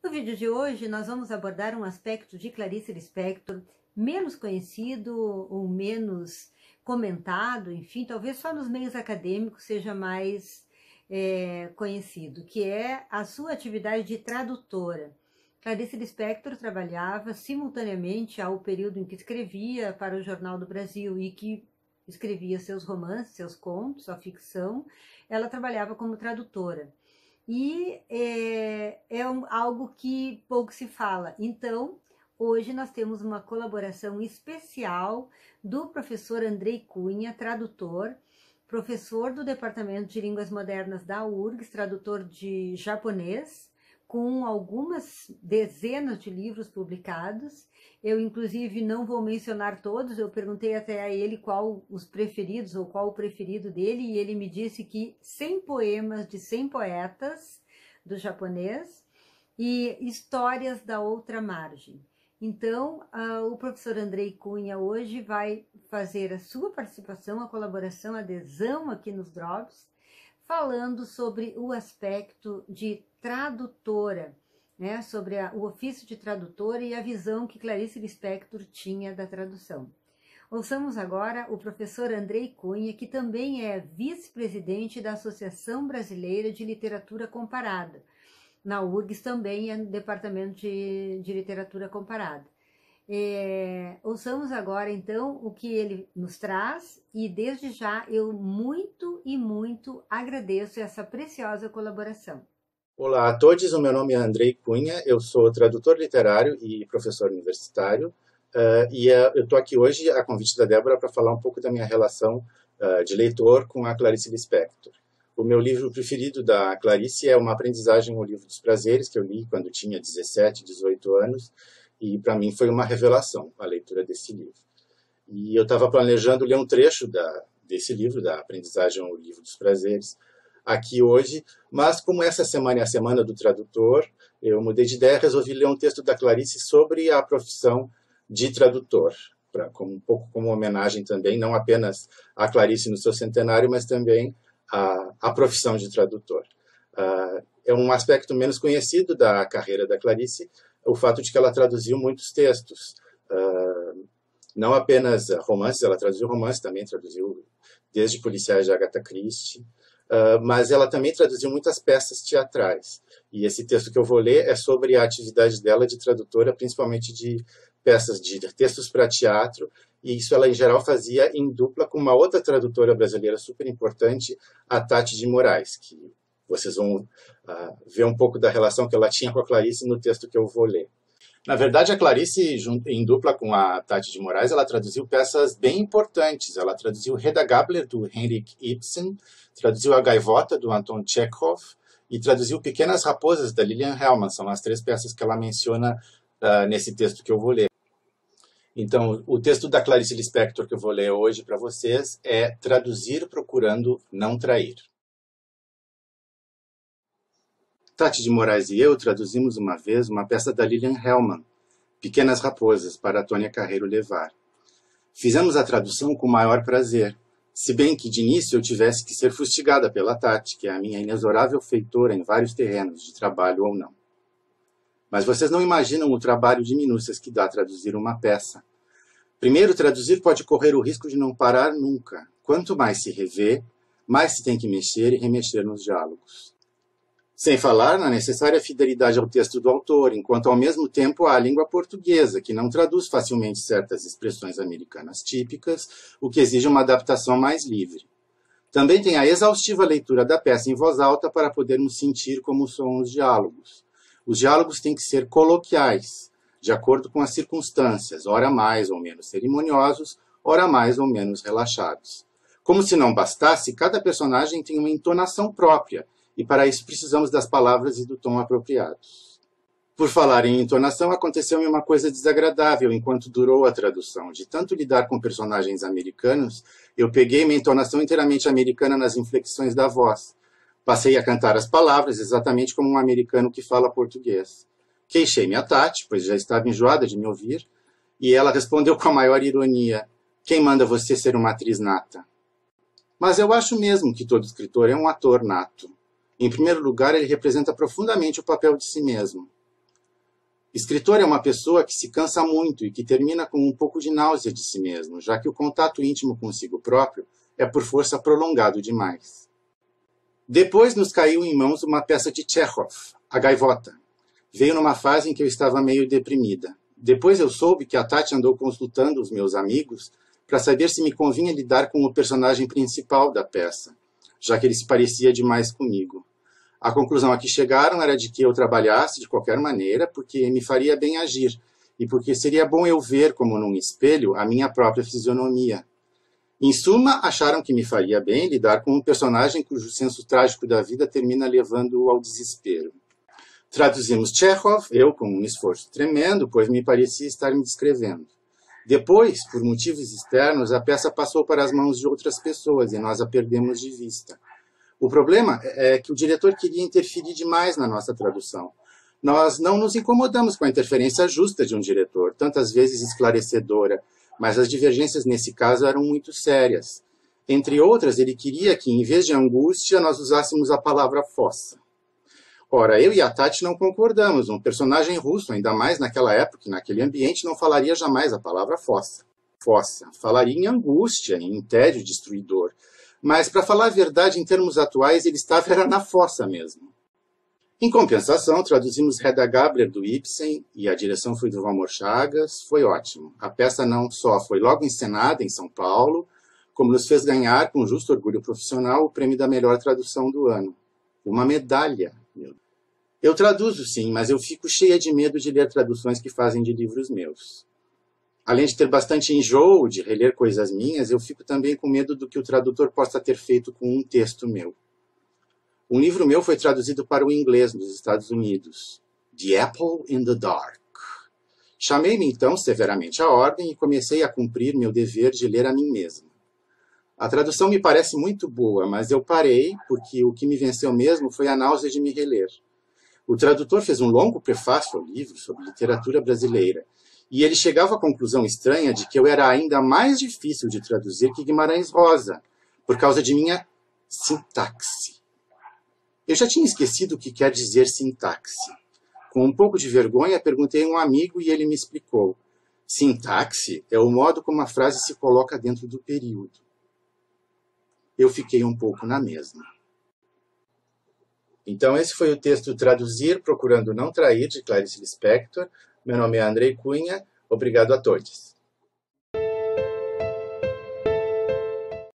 No vídeo de hoje, nós vamos abordar um aspecto de Clarice Lispector menos conhecido ou menos comentado, enfim, talvez só nos meios acadêmicos seja mais conhecido, que é a sua atividade de tradutora. Clarice Lispector trabalhava simultaneamente ao período em que escrevia para o Jornal do Brasil e que escrevia seus romances, seus contos, a ficção. Ela trabalhava como tradutora. E algo que pouco se fala. Então, hoje nós temos uma colaboração especial do professor Andrei Cunha, tradutor, professor do Departamento de Línguas Modernas da URGS, tradutor de japonês, com algumas dezenas de livros publicados. Eu, inclusive, não vou mencionar todos, eu perguntei até a ele qual os preferidos, ou qual o preferido dele, e ele me disse que 100 poemas de 100 poetas do japonês e histórias da outra margem. Então, o professor Andrei Cunha hoje vai fazer a sua participação, a colaboração, a adesão aqui nos Drops, falando sobre o aspecto de tradutora, né, sobre o ofício de tradutora e a visão que Clarice Lispector tinha da tradução. Ouçamos agora o professor Andrei Cunha, que também é vice-presidente da Associação Brasileira de Literatura Comparada. Na URGS também é no Departamento de Literatura Comparada. Ouçamos agora, então, o que ele nos traz e, desde já, eu muito e muito agradeço essa preciosa colaboração. Olá a todos, o meu nome é Andrei Cunha, eu sou tradutor literário e professor universitário, eu estou aqui hoje a convite da Débora para falar um pouco da minha relação de leitor com a Clarice Lispector. O meu livro preferido da Clarice é Uma Aprendizagem, o Livro dos Prazeres, que eu li quando tinha 17, 18 anos, e para mim foi uma revelação a leitura desse livro. E eu estava planejando ler um trecho desse livro, da Aprendizagem, o Livro dos Prazeres, aqui hoje, mas como essa semana é a semana do tradutor, eu mudei de ideia e resolvi ler um texto da Clarice sobre a profissão de tradutor, um pouco como homenagem também, não apenas a Clarice no seu centenário, mas também a profissão de tradutor. É um aspecto menos conhecido da carreira da Clarice, o fato de que ela traduziu muitos textos, não apenas romances, ela traduziu romances, também traduziu desde policiais de Agatha Christie, mas ela também traduziu muitas peças teatrais. E esse texto que eu vou ler é sobre a atividade dela de tradutora, principalmente de peças de textos para teatro, e isso ela, em geral, fazia em dupla com uma outra tradutora brasileira super importante, a Tati de Moraes, que vocês vão ver um pouco da relação que ela tinha com a Clarice no texto que eu vou ler. Na verdade, a Clarice, em dupla com a Tati de Moraes, ela traduziu peças bem importantes. Ela traduziu Hedda Gabler, do Henrik Ibsen, traduziu A Gaivota, do Anton Chekhov, e traduziu Pequenas Raposas, da Lilian Hellman. São as 3 peças que ela menciona nesse texto que eu vou ler. Então, o texto da Clarice Lispector que eu vou ler hoje para vocês é Traduzir procurando não trair. Tati de Moraes e eu traduzimos uma vez uma peça da Lilian Hellman, Pequenas Raposas, para a Tônia Carreiro levar. Fizemos a tradução com o maior prazer, se bem que de início eu tivesse que ser fustigada pela Tati, que é a minha inexorável feitora em vários terrenos, de trabalho ou não. Mas vocês não imaginam o trabalho de minúcias que dá traduzir uma peça. Primeiro, traduzir pode correr o risco de não parar nunca. Quanto mais se revê, mais se tem que mexer e remexer nos diálogos. Sem falar na necessária fidelidade ao texto do autor, enquanto ao mesmo tempo há a língua portuguesa, que não traduz facilmente certas expressões americanas típicas, o que exige uma adaptação mais livre. Também tem a exaustiva leitura da peça em voz alta para podermos sentir como soam os diálogos. Os diálogos têm que ser coloquiais, de acordo com as circunstâncias, ora mais ou menos cerimoniosos, ora mais ou menos relaxados. Como se não bastasse, cada personagem tem uma entonação própria, e para isso precisamos das palavras e do tom apropriados. Por falar em entonação, aconteceu-me uma coisa desagradável enquanto durou a tradução. De tanto lidar com personagens americanos, eu peguei minha entonação inteiramente americana nas inflexões da voz. Passei a cantar as palavras exatamente como um americano que fala português. Queixei-me a Tati, pois já estava enjoada de me ouvir, e ela respondeu com a maior ironia: "Quem manda você ser uma atriz nata?" Mas eu acho mesmo que todo escritor é um ator nato. Em primeiro lugar, ele representa profundamente o papel de si mesmo. Escritor é uma pessoa que se cansa muito e que termina com um pouco de náusea de si mesmo, já que o contato íntimo consigo próprio é por força prolongado demais. Depois nos caiu em mãos uma peça de Tchekhov, A Gaivota. Veio numa fase em que eu estava meio deprimida. Depois eu soube que a Tati andou consultando os meus amigos para saber se me convinha lidar com o personagem principal da peça, já que ele se parecia demais comigo. A conclusão a que chegaram era de que eu trabalhasse de qualquer maneira, porque me faria bem agir, e porque seria bom eu ver, como num espelho, a minha própria fisionomia. Em suma, acharam que me faria bem lidar com um personagem cujo senso trágico da vida termina levando-o ao desespero. Traduzimos Tchekhov, eu com um esforço tremendo, pois me parecia estar me descrevendo. Depois, por motivos externos, a peça passou para as mãos de outras pessoas e nós a perdemos de vista. O problema é que o diretor queria interferir demais na nossa tradução. Nós não nos incomodamos com a interferência justa de um diretor, tantas vezes esclarecedora, mas as divergências nesse caso eram muito sérias. Entre outras, ele queria que, em vez de angústia, nós usássemos a palavra fossa. Ora, eu e a Tati não concordamos. Um personagem russo, ainda mais naquela época e naquele ambiente, não falaria jamais a palavra fossa. Fossa. Falaria em angústia, em tédio destruidor. Mas, para falar a verdade, em termos atuais, ele estava na fossa mesmo. Em compensação, traduzimos Hedda Gabler do Ibsen e a direção foi do Valmor Chagas. Foi ótimo. A peça não só foi logo encenada em São Paulo, como nos fez ganhar, com justo orgulho profissional, o prêmio da melhor tradução do ano. Uma medalha. Eu traduzo, sim, mas eu fico cheia de medo de ler traduções que fazem de livros meus. Além de ter bastante enjoo de reler coisas minhas, eu fico também com medo do que o tradutor possa ter feito com um texto meu. Um livro meu foi traduzido para o inglês nos Estados Unidos. The Apple in the Dark. Chamei-me então severamente à ordem e comecei a cumprir meu dever de ler a mim mesmo. A tradução me parece muito boa, mas eu parei porque o que me venceu mesmo foi a náusea de me reler. O tradutor fez um longo prefácio ao livro sobre literatura brasileira, e ele chegava à conclusão estranha de que eu era ainda mais difícil de traduzir que Guimarães Rosa, por causa de minha sintaxe. Eu já tinha esquecido o que quer dizer sintaxe. Com um pouco de vergonha, perguntei a um amigo e ele me explicou. Sintaxe é o modo como a frase se coloca dentro do período. Eu fiquei um pouco na mesma. Então, esse foi o texto Traduzir, Procurando Não Trair, de Clarice Lispector. Meu nome é Andrei Cunha. Obrigado a todos.